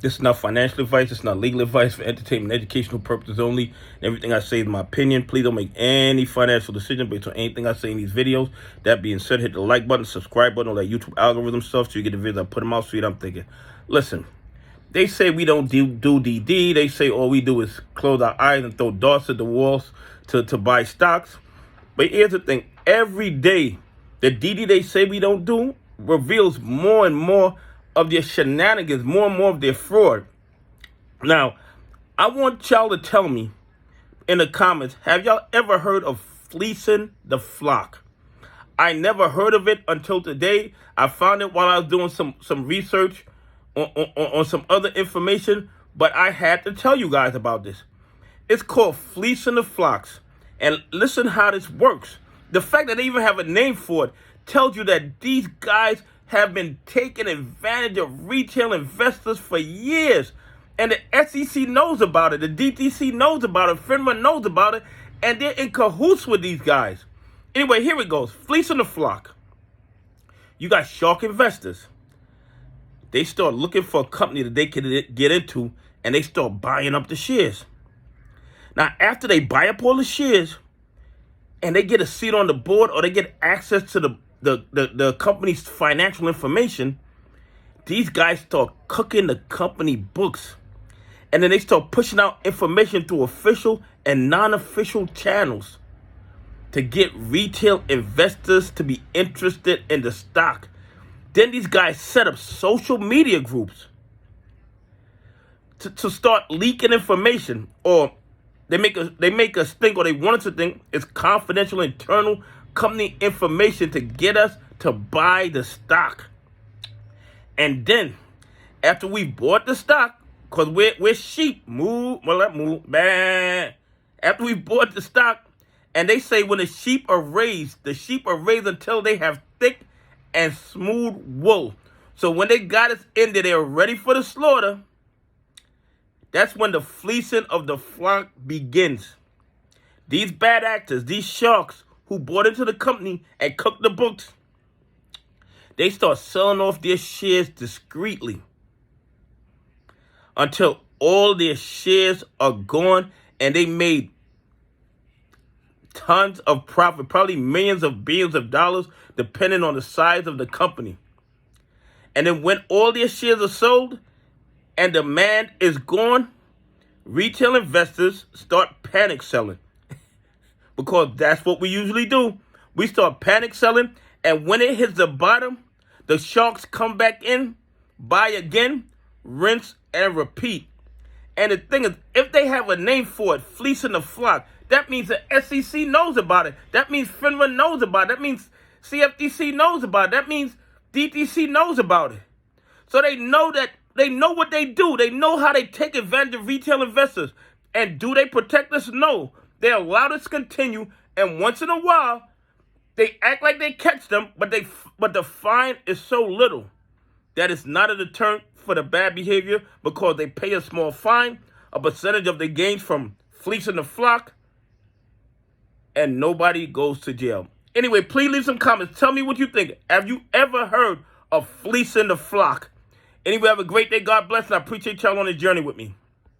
This is not financial advice. It's not legal advice for entertainment and educational purposes only. And everything I say is my opinion. Please don't make any financial decision based on anything I say in these videos. That being said, hit the like button, subscribe button, all that YouTube algorithm stuff so you get the videos I put them out. So I'm thinking, listen, they say we don't do DD. They say all we do is close our eyes and throw darts at the walls to buy stocks. But here's the thing. Every day, the DD they say we don't do reveals more and more of their shenanigans, more and more of their fraud. Now, I want y'all to tell me in the comments, have y'all ever heard of fleecing the flock? I never heard of it until today. I found it while I was doing some research on some other information, but I had to tell you guys about this. It's called fleecing the flocks. And listen how this works. The fact that they even have a name for it tells you that these guys have been taking advantage of retail investors for years. And the SEC knows about it. The DTC knows about it. FINRA knows about it. And they're in cahoots with these guys. Anyway, here it goes. Fleecing the flock. You got shark investors. They start looking for a company that they can get into, and they start buying up the shares. Now, after they buy up all the shares, and they get a seat on the board, or they get access to the company's financial information, these guys start cooking the company books. And then they start pushing out information through official and non-official channels to get retail investors to be interested in the stock. Then these guys set up social media groups to start leaking information, or they make us think, or they want us to think, it's confidential internal company information to get us to buy the stock. And then, after we bought the stock, because we're sheep, after we bought the stock, and they say when the sheep are raised until they have thick and smooth wool. So when they got us in there, they're ready for the slaughter. That's when the fleecing of the flock begins. These bad actors, these sharks who bought into the company and cooked the books, they start selling off their shares discreetly until all their shares are gone and they made tons of profit, probably millions of billions of dollars, depending on the size of the company. And then when all their shares are sold and demand is gone, retail investors start panic selling. Because that's what we usually do. We start panic selling, and when it hits the bottom, the sharks come back in, buy again, rinse, and repeat. And the thing is, if they have a name for it, fleecing the flock, that means the SEC knows about it. That means FINRA knows about it. That means CFTC knows about it. That means DTC knows about it. So they know what they do. They know how they take advantage of retail investors. And do they protect us? No. They allow this to continue. And once in a while, they act like they catch them, but the fine is so little that it's not a deterrent for the bad behavior, because they pay a small fine, a percentage of the gains from fleecing the flock, and nobody goes to jail. Anyway, please leave some comments. Tell me what you think. Have you ever heard of fleecing the flock? Anyway, have a great day. God bless, and I appreciate y'all on the journey with me.